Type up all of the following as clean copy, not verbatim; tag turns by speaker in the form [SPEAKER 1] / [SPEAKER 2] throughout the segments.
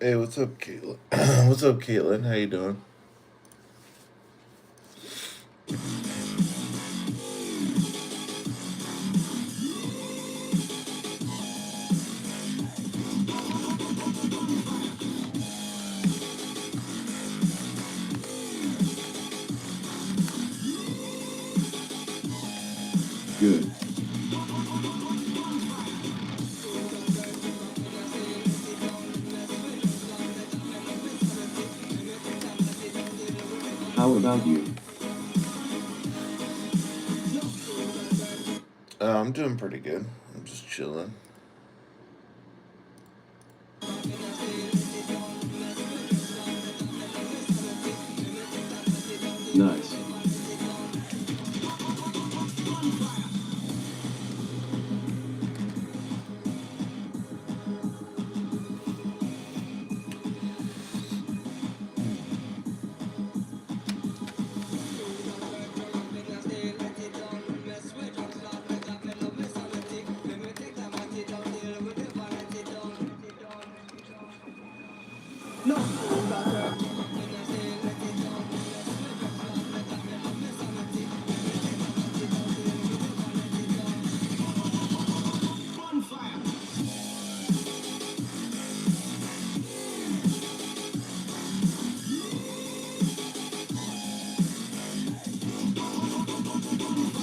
[SPEAKER 1] Hey, what's up, Caitlin? What's up, Caitlin? How you doing?
[SPEAKER 2] Good. How about you?
[SPEAKER 1] I'm doing pretty good. I'm just chilling.
[SPEAKER 2] Nice.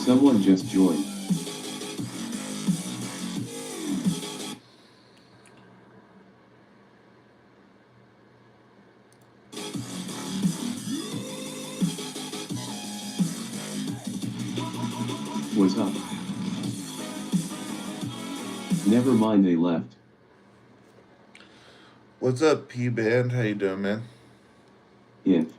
[SPEAKER 2] Someone just joined. What's up? Never mind, they left.
[SPEAKER 1] What's up, P Band? How you doing, man?
[SPEAKER 2] Inf.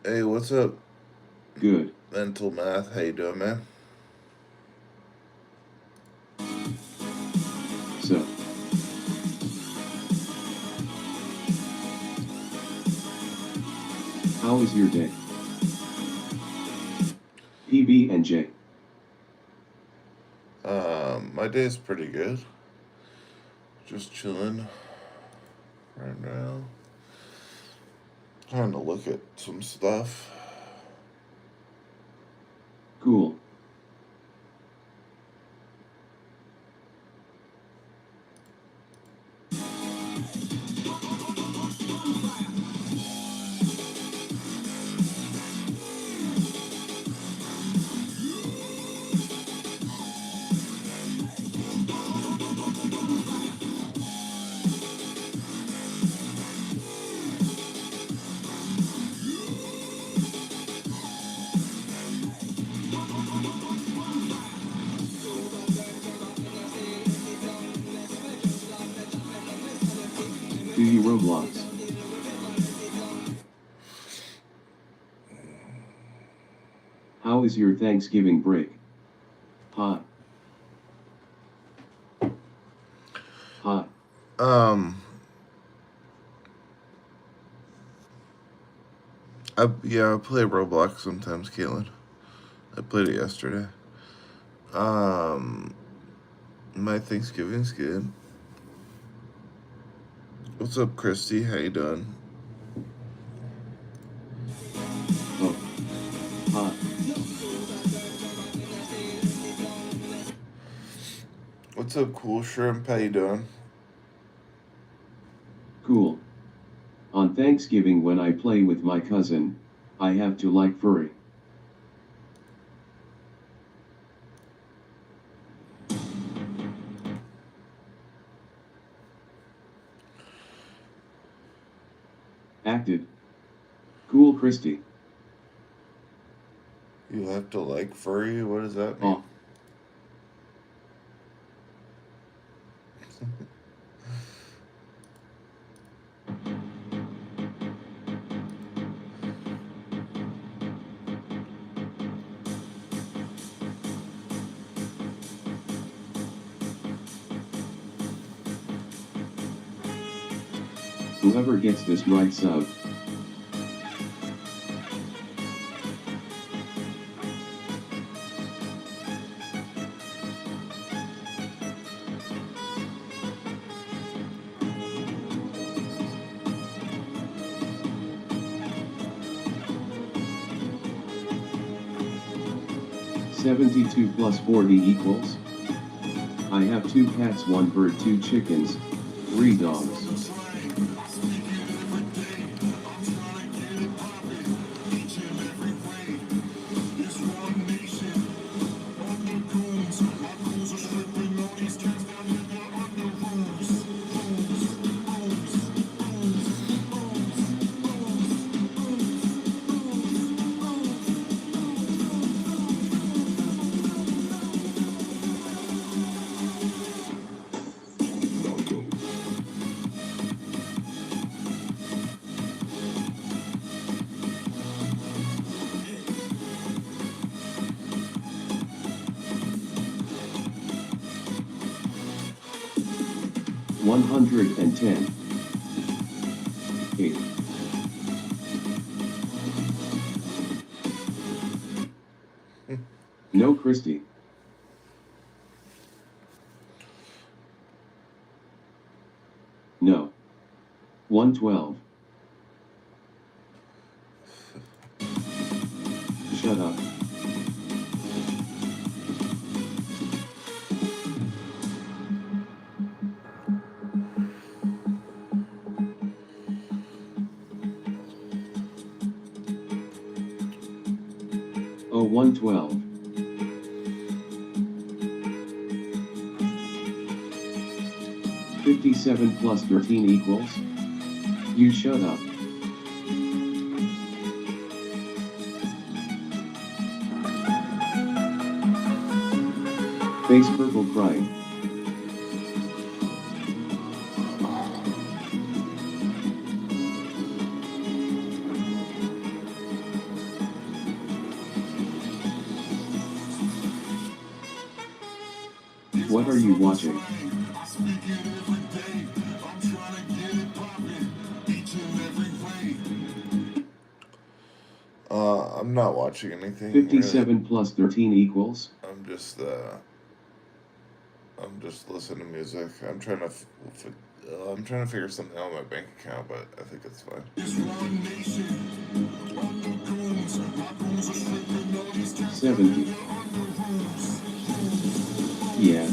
[SPEAKER 1] Hey, what's up,
[SPEAKER 2] Good.
[SPEAKER 1] Mental Math? How you doing, man?
[SPEAKER 2] So, how was your day? PB and J.
[SPEAKER 1] My day's pretty good. Just chilling right now. Trying to look at some stuff.
[SPEAKER 2] Cool. Do you Roblox? How is your Thanksgiving break? Hot. Hot.
[SPEAKER 1] Um, I play Roblox sometimes, Caitlin. I played it yesterday. Um, my Thanksgiving's good. What's up, Christy? How you doing?
[SPEAKER 2] Oh. Hot.
[SPEAKER 1] What's up, Cool Shrimp? How you doing?
[SPEAKER 2] Cool. On Thanksgiving when I play with my cousin, I have to like furry. Acted. Cool Christy.
[SPEAKER 1] You have to like furry? What does that mean?
[SPEAKER 2] Oh. Whoever gets this right sub. 72 plus 40 equals? I have 2 cats, 1 bird, 2 chickens, 3 dogs. $110. 8. No, Christy. No. 112. Shut up. Oh, 112. $57 plus 13 equals? You shut up. Face purple crying. What are you watching?
[SPEAKER 1] I'm not watching anything.
[SPEAKER 2] 57
[SPEAKER 1] really.
[SPEAKER 2] plus 13 equals?
[SPEAKER 1] I'm just listening to music. I'm trying to figure something out on my bank account, but I think it's fine.
[SPEAKER 2] 70. Yeah.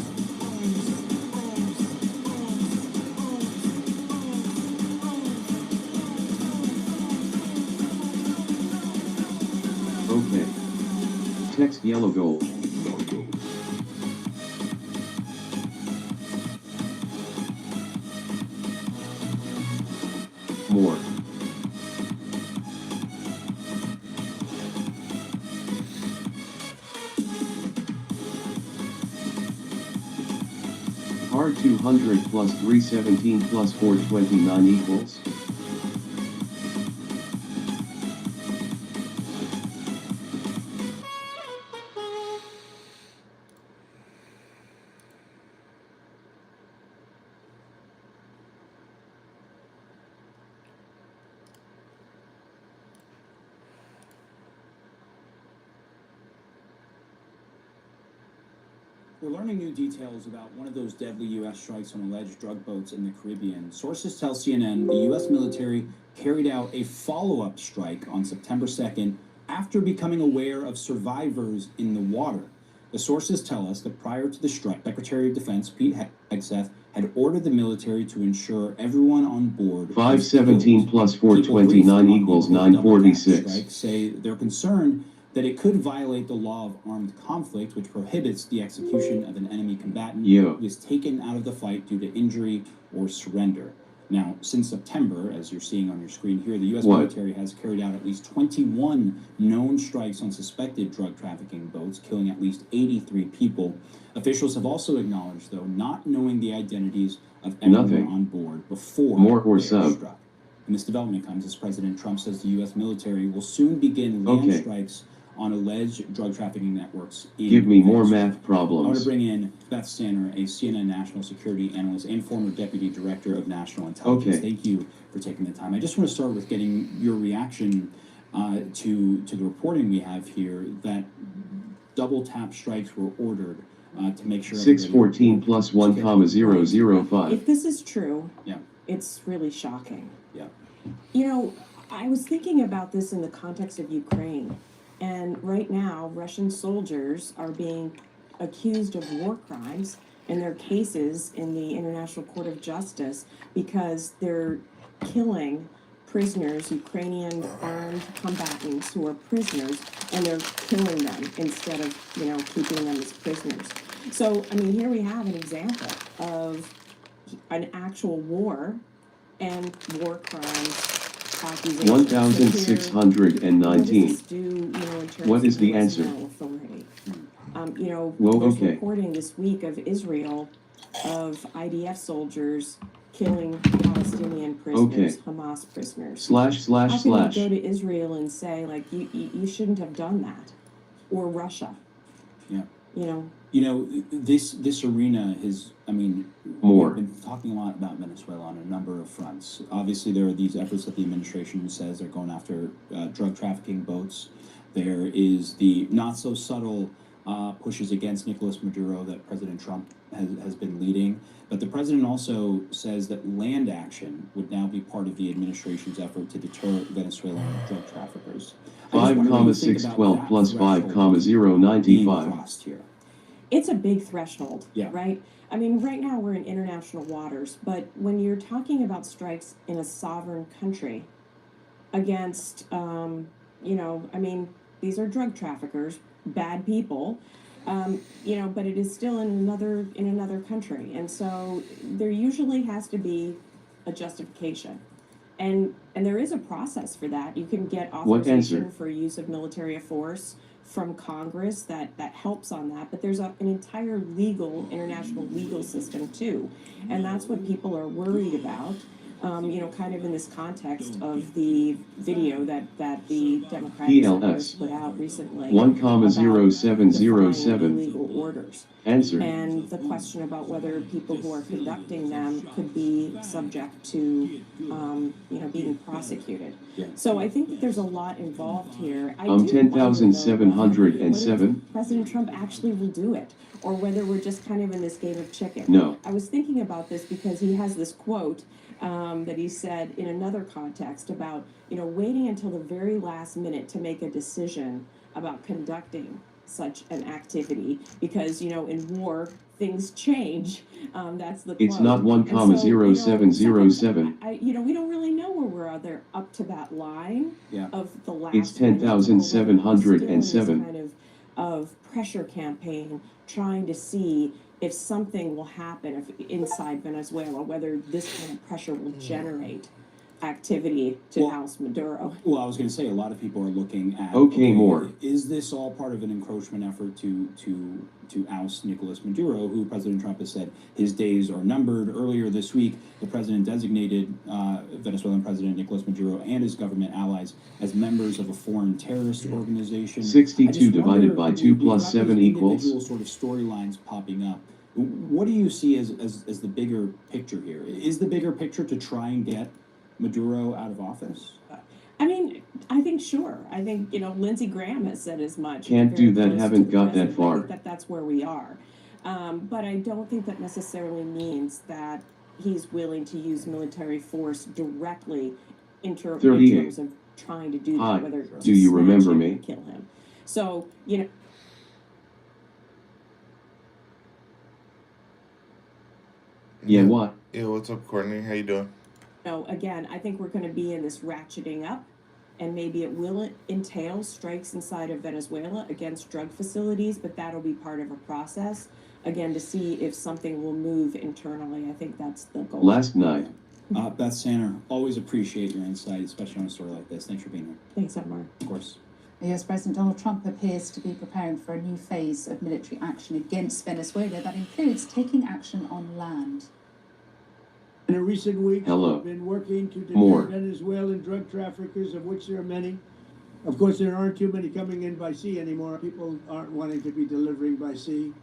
[SPEAKER 2] Okay. Text yellow gold. More. Hard 200 plus 317 plus 429 equals?
[SPEAKER 3] We're learning new details about one of those deadly U.S. strikes on alleged drug boats in the Caribbean. Sources tell CNN the U.S. military carried out a follow-up strike on September 2nd after becoming aware of survivors in the water. The sources tell us that prior to the strike, Secretary of Defense Pete Hegseth had ordered the military to ensure everyone on board.
[SPEAKER 2] 517 plus 429 equals 946.
[SPEAKER 3] Strikes say they're concerned that it could violate the law of armed conflict, which prohibits the execution of an enemy combatant who is taken out of the fight due to injury or surrender. Now, since September, as you're seeing on your screen here, the U.S. military has carried out at least 21 known strikes on suspected drug trafficking boats, killing at least 83 people. Officials have also acknowledged, though, not knowing the identities of everyone on board before they struck. And this development comes as President Trump says the U.S. military will soon begin land strikes on alleged drug trafficking networks.
[SPEAKER 2] Give me more math problems.
[SPEAKER 3] I want to bring in Beth Stanner, a CNN national security analyst and former deputy director of national intelligence. Thank you for taking the time. I just want to start with getting your reaction to the reporting we have here that double tap strikes were ordered to make sure
[SPEAKER 2] 614 plus 1,005.
[SPEAKER 4] If this is true,
[SPEAKER 3] yeah,
[SPEAKER 4] it's really shocking.
[SPEAKER 3] Yeah.
[SPEAKER 4] You know, I was thinking about this in the context of Ukraine. And right now, Russian soldiers are being accused of war crimes in their cases in the International Court of Justice because they're killing prisoners, Ukrainian armed combatants who are prisoners, and they're killing them instead of, keeping them as prisoners. So, I mean, here we have an example of an actual war and war crimes accusations. So here, what does
[SPEAKER 2] 1619.
[SPEAKER 4] this do, in terms
[SPEAKER 2] What is
[SPEAKER 4] of
[SPEAKER 2] the
[SPEAKER 4] US
[SPEAKER 2] answer?
[SPEAKER 4] moral authority?
[SPEAKER 2] Whoa,
[SPEAKER 4] There's
[SPEAKER 2] okay.
[SPEAKER 4] reporting this week of Israel, of IDF soldiers killing Palestinian prisoners, Hamas prisoners. How can you go to Israel and say, like, you shouldn't have done that? Or Russia?
[SPEAKER 3] Yeah.
[SPEAKER 4] This
[SPEAKER 3] arena is,
[SPEAKER 2] More.
[SPEAKER 3] we've been talking a lot about Venezuela on a number of fronts. Obviously, there are these efforts that the administration says they're going after drug trafficking boats. There is the not so subtle pushes against Nicolas Maduro that President Trump has been leading. But the president also says that land action would now be part of the administration's effort to deter Venezuelan drug traffickers.
[SPEAKER 2] 5,612 plus 5,095.
[SPEAKER 4] It's a big threshold,
[SPEAKER 3] Yeah.
[SPEAKER 4] right? I mean, right now we're in international waters, but when you're talking about strikes in a sovereign country against, these are drug traffickers, bad people, but it is still in another country, and so there usually has to be a justification, and there is a process for that. You can get authorization for use of military force from Congress that helps on that, but there's an entire international legal system too, and that's what people are worried about. Kind of in this context of the video that the Democratic senators put out recently.
[SPEAKER 2] 1,0707.
[SPEAKER 4] Illegal orders.
[SPEAKER 2] Answer.
[SPEAKER 4] And the question about whether people who are conducting them could be subject to, being prosecuted.
[SPEAKER 3] Yeah.
[SPEAKER 4] So I think that there's a lot involved here.
[SPEAKER 2] 10,707.
[SPEAKER 4] President Trump actually will do it, or whether we're just kind of in this game of chicken.
[SPEAKER 2] No.
[SPEAKER 4] I was thinking about this because he has this quote that he said in another context about, waiting until the very last minute to make a decision about conducting such an activity because, in war, things change. That's the quote.
[SPEAKER 2] It's not 1,0707.
[SPEAKER 4] We don't really know where we're up to that line of the last.
[SPEAKER 2] It's 10,707.
[SPEAKER 4] Kind of pressure campaign trying to see if something will happen inside Venezuela, whether this kind of pressure will generate activity to oust Maduro.
[SPEAKER 3] Well, I was going to say a lot of people are looking at.
[SPEAKER 2] More.
[SPEAKER 3] Is this all part of an encroachment effort to oust Nicolas Maduro, who President Trump has said his days are numbered? Earlier this week, the president designated Venezuelan President Nicolas Maduro and his government allies as members of a foreign terrorist organization.
[SPEAKER 2] 62 divided by 2 plus 7 equals.
[SPEAKER 3] Individual sort of storylines popping up. What do you see as the bigger picture here? Is the bigger picture to try and get Maduro out of office?
[SPEAKER 4] I think sure. I think, Lindsey Graham has said as much.
[SPEAKER 2] Can't do that, haven't got that far.
[SPEAKER 4] I think that's where we are. But I don't think that necessarily means that he's willing to use military force directly in terms of trying to do that, whether
[SPEAKER 2] do you remember me?
[SPEAKER 4] Kill him. So,
[SPEAKER 2] Yeah, what?
[SPEAKER 1] Yeah, what's up, Courtney? How you doing?
[SPEAKER 4] Again, I think we're going to be in this ratcheting up, and maybe it will entail strikes inside of Venezuela against drug facilities, but that'll be part of a process, again, to see if something will move internally. I think that's the goal.
[SPEAKER 2] Last night.
[SPEAKER 3] Beth Sanner, always appreciate your insight, especially on a story like this. Thanks for being here.
[SPEAKER 4] Thanks, Omar.
[SPEAKER 3] Of course.
[SPEAKER 5] US President Donald Trump appears to be preparing for a new phase of military action against Venezuela that includes taking action on land.
[SPEAKER 6] In recent weeks, we've been working to deter Venezuelan drug traffickers, of which there are many. Of course, there aren't too many coming in by sea anymore. People aren't wanting to be delivering by sea.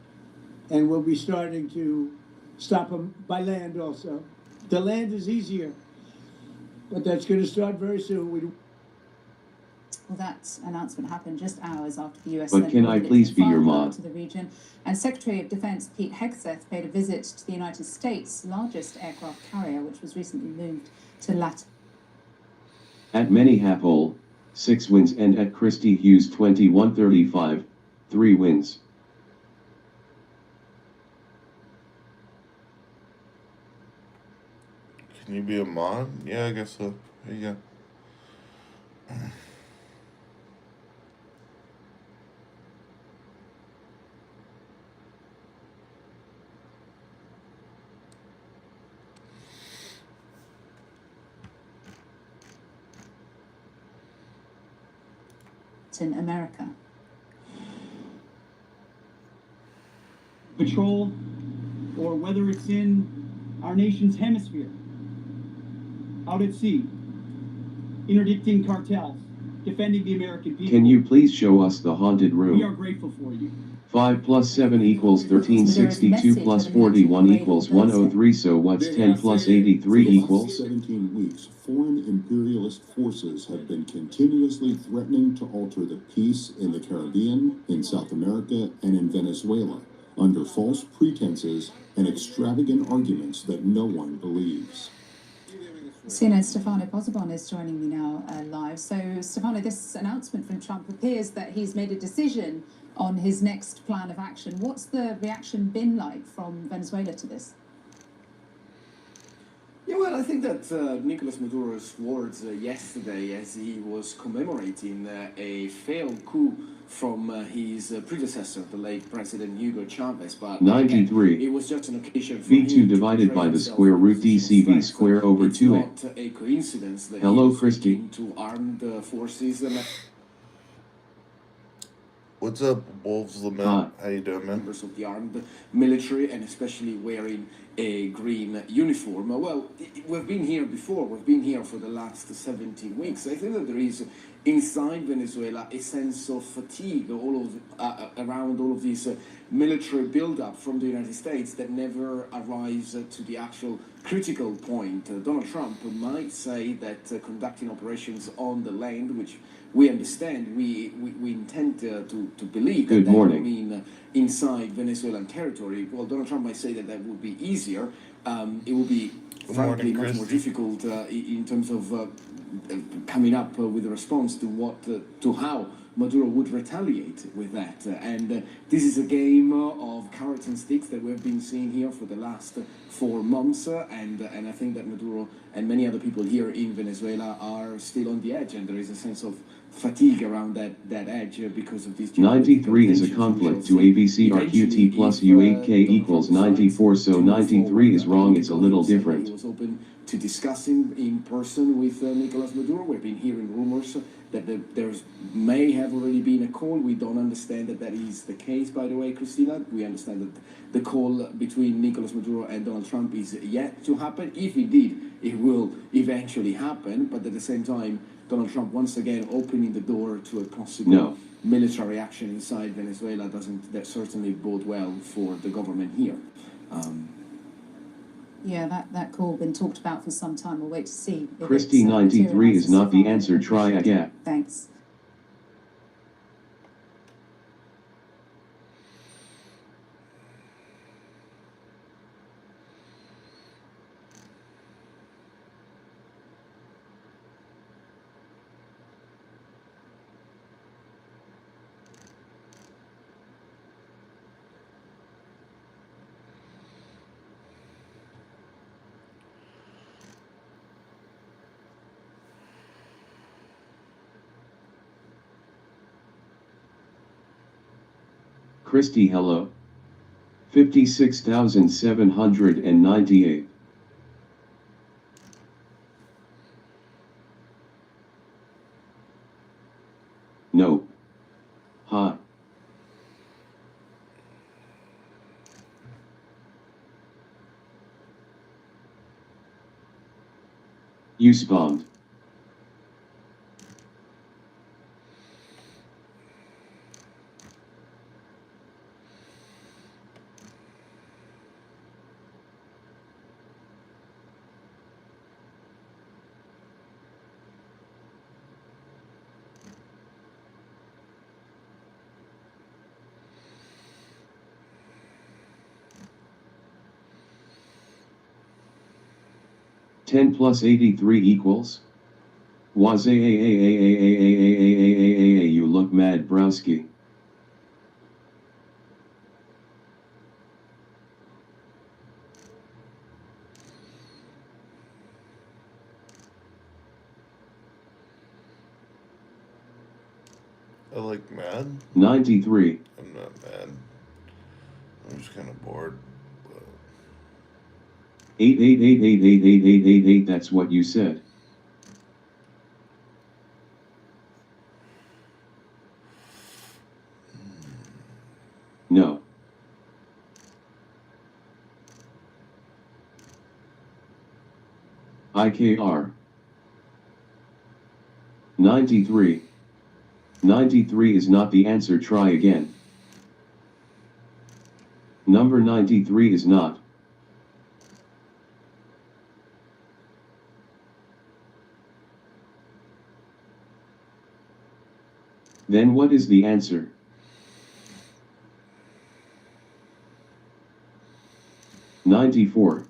[SPEAKER 6] And we'll be starting to stop them by land also. The land is easier, but that's going to start very soon.
[SPEAKER 5] Well, that announcement happened just hours after the US
[SPEAKER 2] But can I please be your mom?
[SPEAKER 5] To the region. And Secretary of Defense Pete Hegseth paid a visit to the United States' largest aircraft carrier, which was recently moved to Latin.
[SPEAKER 2] At many Hapole, 6 wins, and at Christy Hughes 21-35, 3 wins.
[SPEAKER 1] Can you be a mod? Yeah, I guess so. There you go.
[SPEAKER 5] In America.
[SPEAKER 7] Patrol, or whether it's in our nation's hemisphere, out at sea, interdicting cartels, defending the American people.
[SPEAKER 2] Can you please show us the haunted
[SPEAKER 7] We are
[SPEAKER 2] room?
[SPEAKER 7] grateful for you.
[SPEAKER 2] 5 plus 7 equals 1362 plus 41 equals 103, so what's 10 plus 83 equals?
[SPEAKER 8] 17 weeks, foreign imperialist forces have been continuously threatening to alter the peace in the Caribbean, in South America, and in Venezuela, under false pretenses and extravagant arguments that no one believes.
[SPEAKER 5] CNN Stefano Pozzebon is joining me now live. So, Stefano, this announcement from Trump appears that he's made a decision on his next plan of action. What's the reaction been like from Venezuela to this?
[SPEAKER 9] Yeah, well, I think that Nicolas Maduro's words yesterday, as he was commemorating a failed coup from his predecessor, the late President Hugo Chavez, but
[SPEAKER 2] 93.
[SPEAKER 9] again, it was just an occasion for
[SPEAKER 2] V2
[SPEAKER 9] him
[SPEAKER 2] divided
[SPEAKER 9] to
[SPEAKER 2] by the
[SPEAKER 9] himself
[SPEAKER 2] square root
[SPEAKER 9] position
[SPEAKER 2] DCV
[SPEAKER 9] strength.
[SPEAKER 2] square over
[SPEAKER 9] It's
[SPEAKER 2] 2a.
[SPEAKER 9] not a coincidence that
[SPEAKER 2] Hello,
[SPEAKER 9] he was
[SPEAKER 2] Christy.
[SPEAKER 9] speaking to armed forces.
[SPEAKER 1] What's up, Wolves Lament?
[SPEAKER 2] Hi.
[SPEAKER 1] How you doing, man?
[SPEAKER 9] Members of the armed military, and especially wearing a green uniform. Well, we've been here before. We've been here for the last 17 weeks. I think that there is inside Venezuela a sense of fatigue around all of these military build-up from the United States that never arrives to the actual critical point. Donald Trump might say that conducting operations on the land, which we understand, we intend to believe that
[SPEAKER 2] Good
[SPEAKER 9] that
[SPEAKER 2] morning.
[SPEAKER 9] would mean inside Venezuelan territory. Well, Donald Trump might say that that would be easier. It will be,
[SPEAKER 1] Good
[SPEAKER 9] frankly,
[SPEAKER 1] morning,
[SPEAKER 9] much more
[SPEAKER 1] Christy.
[SPEAKER 9] difficult in terms of coming up with a response to to how Maduro would retaliate with that. And this is a game of carrots and sticks that we've been seeing here for the last 4 months. And I think that Maduro and many other people here in Venezuela are still on the edge, and there is a sense of fatigue around that edge because of these
[SPEAKER 2] 93 is a conflict to ABC RQT plus U8K equals 94, so 93 is wrong, it's a little
[SPEAKER 9] He
[SPEAKER 2] different.
[SPEAKER 9] was open to discussing in person with Nicolas Maduro. We've been hearing rumors that there's may have already been a call. We don't understand that that is the case, by the way, Christina. We understand that the call between Nicolas Maduro and Donald Trump is yet to happen, if indeed it will eventually happen. But at the same time, Donald Trump once again opening the door to a possible military action inside Venezuela that certainly bode well for the government here.
[SPEAKER 5] Yeah, that call been talked about for some time. We'll wait to see.
[SPEAKER 2] Christy 93 is not the answer, try again.
[SPEAKER 5] Thanks.
[SPEAKER 2] Christy, hello. 56,798. No. Hi. You spawned. Ten plus 83 equals You look mad, browski.
[SPEAKER 1] I like mad.
[SPEAKER 2] 93.
[SPEAKER 1] I'm not mad. I'm just kind of bored. But...
[SPEAKER 2] 8888888888. That's what you said. No. IKR. 93. 93 is not the answer. Try again. Number 93 is not. Then what is the answer? $94.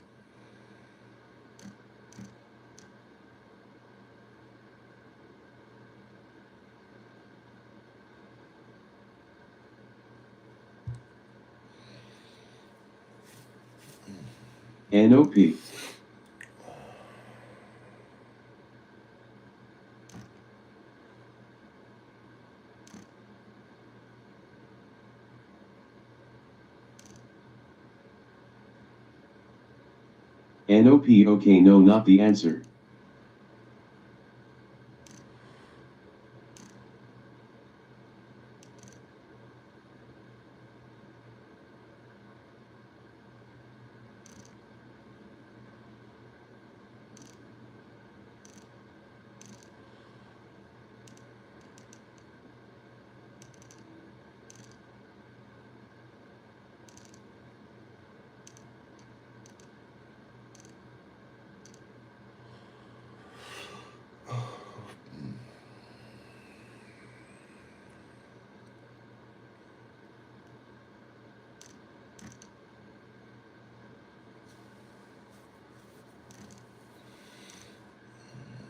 [SPEAKER 2] NOP. NOP. Okay, no, not the answer.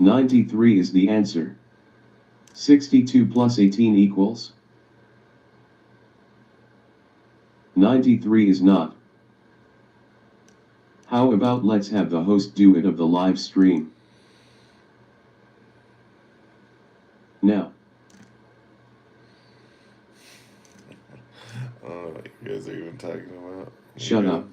[SPEAKER 2] $93 is the answer. 62 plus 18 equals? 93 is not. How about let's have the host do it of the live stream? Now.
[SPEAKER 1] I don't know what you guys are even talking about.
[SPEAKER 2] Shut up.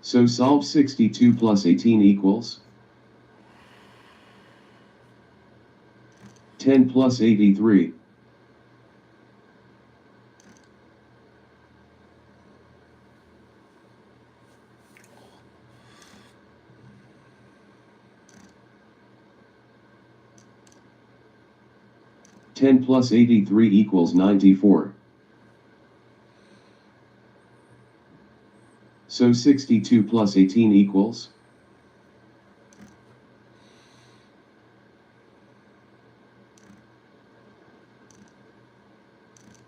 [SPEAKER 2] So solve 62 plus 18 equals? 10 plus 83. Ten plus 83 equals 94. So 62 plus 18 equals?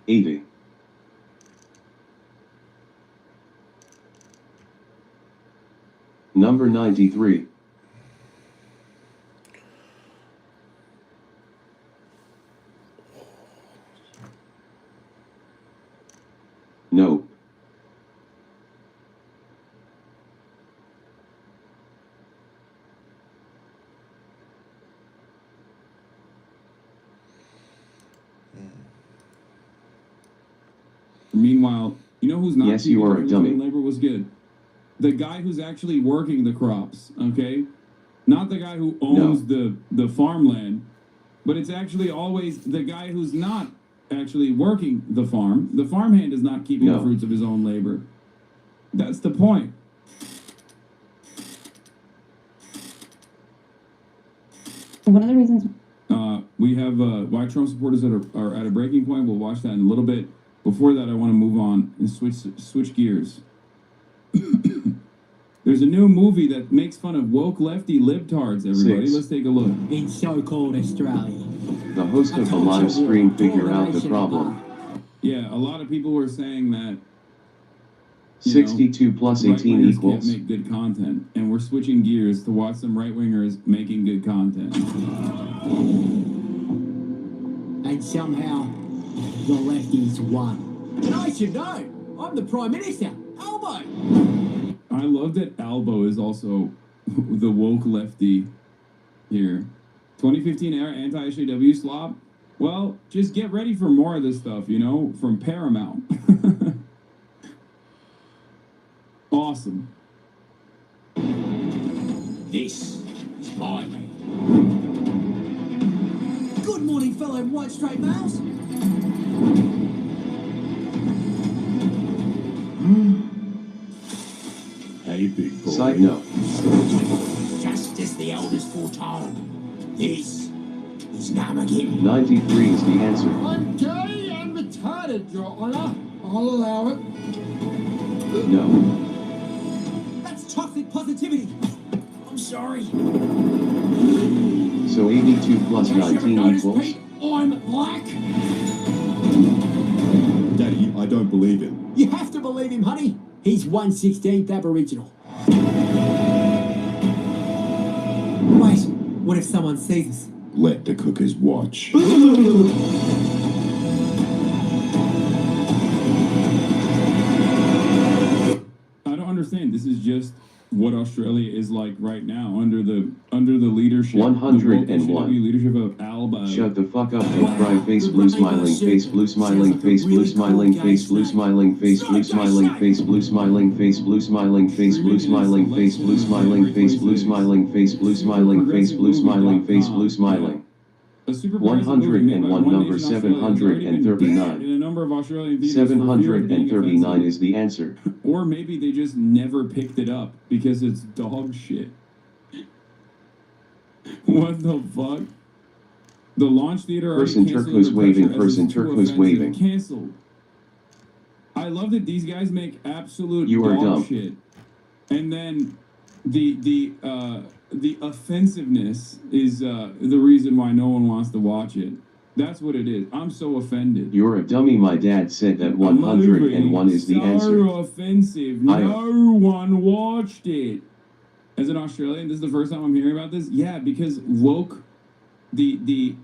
[SPEAKER 2] 80. Number 93. Nope.
[SPEAKER 10] Meanwhile, you know who's not
[SPEAKER 2] Yes, you are a dummy.
[SPEAKER 10] Labor was good. The guy who's actually working the crops, okay? Not the guy who owns the farmland, but it's actually always the guy who's not actually working the farm. The farmhand is not keeping the fruits of his own labor. That's the point.
[SPEAKER 4] One of the reasons
[SPEAKER 10] we have why Trump supporters that are at a breaking point. We'll watch that in a little bit. Before that, I want to move on and switch gears. There's a new movie that makes fun of woke lefty libtards, everybody.
[SPEAKER 2] 6.
[SPEAKER 10] Let's take a look.
[SPEAKER 7] In so-called Australia.
[SPEAKER 2] The host of the live stream figure out the problem.
[SPEAKER 10] Yeah, a lot of people were saying that
[SPEAKER 2] 62 plus 18
[SPEAKER 10] right-wingers
[SPEAKER 2] equals.
[SPEAKER 10] can't make good content, and we're switching gears to watch some right-wingers making good content.
[SPEAKER 11] And somehow, the lefties won. And I should know, I'm the Prime Minister, Albo.
[SPEAKER 10] I love that Albo is also the woke lefty here. 2015 era anti-SJW slop. Well, just get ready for more of this stuff, you know, from Paramount. Awesome.
[SPEAKER 11] This is my way. Good morning, fellow white straight males.
[SPEAKER 8] Hey, big boy.
[SPEAKER 2] Side note.
[SPEAKER 11] Just as the elders foretold, this is Armageddon.
[SPEAKER 2] 93 is the answer.
[SPEAKER 11] I'm gay and retarded, Your Honor. I'll allow it.
[SPEAKER 2] No.
[SPEAKER 11] That's toxic positivity. I'm sorry.
[SPEAKER 2] So 82 plus
[SPEAKER 11] Don't you ever
[SPEAKER 2] 19
[SPEAKER 11] notice,
[SPEAKER 2] equals.
[SPEAKER 11] Pete? I'm black.
[SPEAKER 8] Daddy, I don't believe him.
[SPEAKER 11] You have to believe him, honey. He's 1/16th Aboriginal. Wait, what if someone sees us?
[SPEAKER 8] Let the cookers watch.
[SPEAKER 10] I don't understand. This is just what Australia is like right now under the leadership,
[SPEAKER 2] 101.
[SPEAKER 10] the leadership of Alba.
[SPEAKER 2] Shut the fuck up and cry face blue smiling face blue smiling face blue smiling face blue smiling face blue smiling face blue smiling face blue smiling face blue smiling face blue smiling face blue smiling face blue smiling face blue smiling face blue smiling.
[SPEAKER 10] A super progressive movie made by
[SPEAKER 2] 101
[SPEAKER 10] One
[SPEAKER 2] number
[SPEAKER 10] Nation Australia has already been banned
[SPEAKER 2] 739.
[SPEAKER 10] in a number of Australian theaters for fear of being
[SPEAKER 2] 739
[SPEAKER 10] offensive.
[SPEAKER 2] is the answer.
[SPEAKER 10] Or maybe they just never picked it up because it's dog shit. What the fuck? The launch theater already
[SPEAKER 2] Person
[SPEAKER 10] canceled
[SPEAKER 2] turquoise
[SPEAKER 10] under
[SPEAKER 2] waving,
[SPEAKER 10] pressure as
[SPEAKER 2] person
[SPEAKER 10] it's too
[SPEAKER 2] turquoise
[SPEAKER 10] offensive.
[SPEAKER 2] waving.
[SPEAKER 10] Canceled. I love that these guys make absolute
[SPEAKER 2] You are
[SPEAKER 10] dog
[SPEAKER 2] dumb.
[SPEAKER 10] shit. And then the offensiveness is the reason why no one wants to watch it. That's what it is. I'm so offended.
[SPEAKER 2] You're a dummy. My dad said that 101 is the
[SPEAKER 10] so
[SPEAKER 2] answer.
[SPEAKER 10] offensive. No one watched it. As an Australian, this is the first time I'm hearing about this. Yeah, because woke, the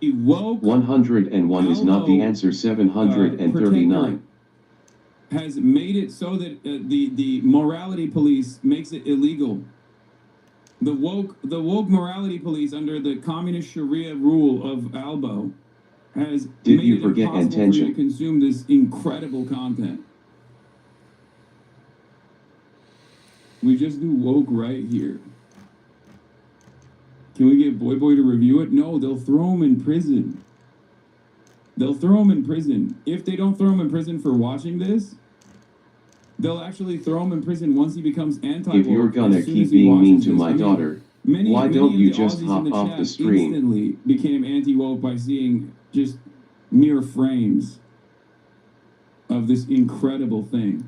[SPEAKER 10] woke
[SPEAKER 2] 101 is not the answer. 739.
[SPEAKER 10] has made it so that the morality police makes it illegal. The woke morality police under the communist Sharia rule of Albo has
[SPEAKER 2] Did
[SPEAKER 10] made
[SPEAKER 2] you
[SPEAKER 10] it
[SPEAKER 2] forget
[SPEAKER 10] impossible for
[SPEAKER 2] intention?
[SPEAKER 10] you to consume this incredible content. We just do woke right here. Can we get Boy to review it? No, they'll throw him in prison. They'll throw him in prison. If they don't throw him in prison for watching this, they'll actually throw him in prison once he becomes anti-woke.
[SPEAKER 2] If you're gonna
[SPEAKER 10] as soon
[SPEAKER 2] keep
[SPEAKER 10] as he
[SPEAKER 2] being mean
[SPEAKER 10] watches
[SPEAKER 2] to
[SPEAKER 10] this.
[SPEAKER 2] my
[SPEAKER 10] I mean,
[SPEAKER 2] daughter,
[SPEAKER 10] many
[SPEAKER 2] why don't
[SPEAKER 10] of
[SPEAKER 2] you
[SPEAKER 10] the
[SPEAKER 2] just
[SPEAKER 10] Aussies
[SPEAKER 2] hop
[SPEAKER 10] in the
[SPEAKER 2] off
[SPEAKER 10] chat
[SPEAKER 2] the stream?
[SPEAKER 10] Instantly became anti-woke by seeing just mere frames of this incredible thing.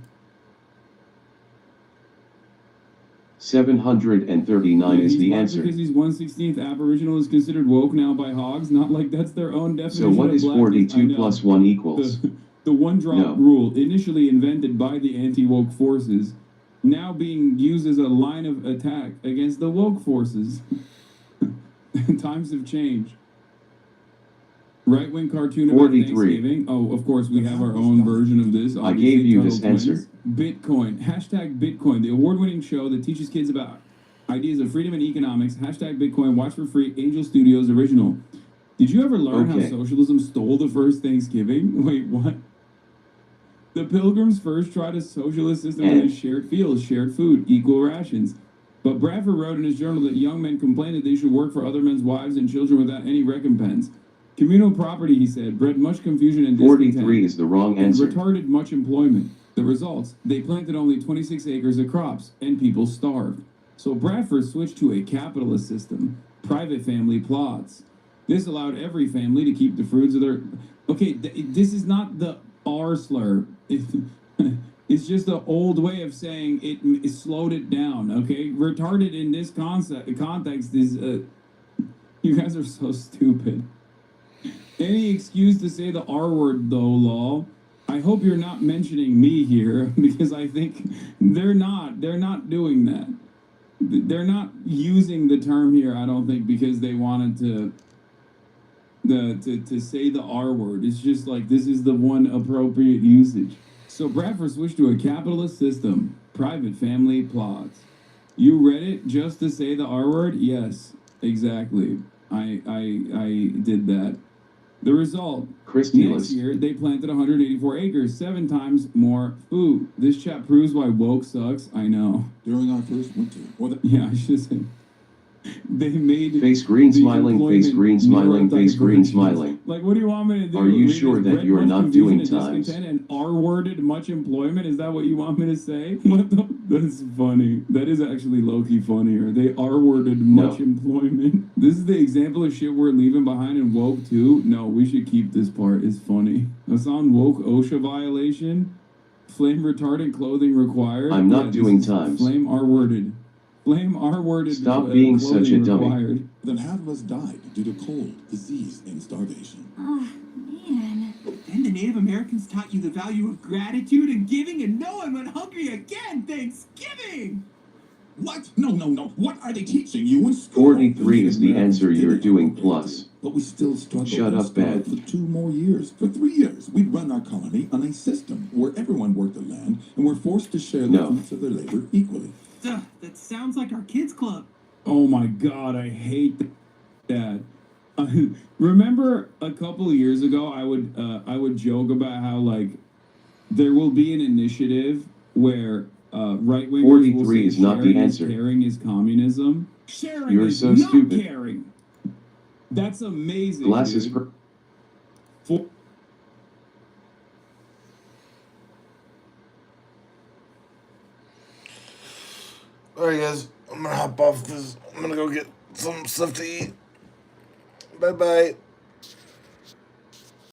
[SPEAKER 2] 739 is
[SPEAKER 10] He's
[SPEAKER 2] the
[SPEAKER 10] black
[SPEAKER 2] answer.
[SPEAKER 10] because he's 1/16th Aboriginal is considered woke now by hogs. Not like that's their own definition.
[SPEAKER 2] So what
[SPEAKER 10] of
[SPEAKER 2] is
[SPEAKER 10] blackness. I
[SPEAKER 2] 42
[SPEAKER 10] know.
[SPEAKER 2] plus 1 equals?
[SPEAKER 10] The one-drop
[SPEAKER 2] No.
[SPEAKER 10] rule, initially invented by the anti-woke forces, now being used as a line of attack against the woke forces. Times have changed. Right-wing cartoon about
[SPEAKER 2] 43.
[SPEAKER 10] Thanksgiving. Oh, of course, we have our own version of this.
[SPEAKER 2] I gave you this
[SPEAKER 10] Tuttle Twins.
[SPEAKER 2] answer.
[SPEAKER 10] Bitcoin. Hashtag Bitcoin. The award-winning show that teaches kids about ideas of freedom and economics. Hashtag Bitcoin. Watch for free. Angel Studios original. Did you ever learn how
[SPEAKER 2] Okay.
[SPEAKER 10] socialism stole the first Thanksgiving? Wait, what? The Pilgrims first tried a socialist system
[SPEAKER 2] And-
[SPEAKER 10] in shared fields, shared food, equal rations. But Bradford wrote in his journal that young men complained that they should work for other men's wives and children without any recompense. Communal property, he said, bred much confusion and
[SPEAKER 2] 43 is the wrong
[SPEAKER 10] and
[SPEAKER 2] answer.
[SPEAKER 10] retarded much employment. The results, they planted only 26 acres of crops, and people starved. So Bradford switched to a capitalist system, private family plots. This allowed every family to keep the fruits of their... Okay, this is not the R slur. It's just the old way of saying it slowed it down, okay? Retarded in this context is... you guys are so stupid. Any excuse to say the R word, though, lol. I hope you're not mentioning me here because I think they're not doing that. They're not using the term here, I don't think, because they wanted to say the R word. It's just like this is the one appropriate usage. So Bradford switched to a capitalist system. Private family plots. You read it just to say the R word? Yes, exactly. I did that. The result, next year, they planted 184 acres, 7 times more food. This chat proves why woke sucks. I know.
[SPEAKER 8] During our first winter,
[SPEAKER 10] yeah, I should say. They made
[SPEAKER 2] face green smiling, face green smiling, face green smiling.
[SPEAKER 10] Like, what do you want me to do?
[SPEAKER 2] Are you sure that you are not doing times?
[SPEAKER 10] And R-worded much employment? Is that what you want me to say? What the? That's funny. That is actually low-key funnier. They R-worded much employment. This is the example of shit we're leaving behind in woke too. No, we should keep this part. It's funny. Hassan woke OSHA violation. Flame retardant clothing required.
[SPEAKER 2] I'm not doing times.
[SPEAKER 10] Flame R-worded. Flame R-worded.
[SPEAKER 2] Stop being such a dummy.
[SPEAKER 8] More than half of us died due to cold, disease, and starvation.
[SPEAKER 12] Oh, man.
[SPEAKER 7] And the Native Americans taught you the value of gratitude and giving, and no one went hungry again. Thanksgiving!
[SPEAKER 8] What? No. What are they teaching you in school?
[SPEAKER 2] 43 is the answer you're doing plus.
[SPEAKER 8] But we still struggled.
[SPEAKER 2] Shut up, Bad.
[SPEAKER 8] For 2 more years. For 3 years, we'd run our colony on a system where everyone worked the land and were forced to share the fruits of their labor equally.
[SPEAKER 7] That sounds like our kids' club.
[SPEAKER 10] Oh my god, I hate that. Remember a couple of years ago, I would joke about how like there will be an initiative where right wingers
[SPEAKER 2] 43 is not the answer.
[SPEAKER 10] Caring is communism. Sharing
[SPEAKER 2] You're
[SPEAKER 10] is
[SPEAKER 2] so
[SPEAKER 10] not
[SPEAKER 2] stupid.
[SPEAKER 10] Caring. That's amazing.
[SPEAKER 2] Glasses
[SPEAKER 10] dude.
[SPEAKER 2] for.
[SPEAKER 1] Alright, guys, I'm gonna hop off because I'm gonna go get some stuff to eat. Bye bye.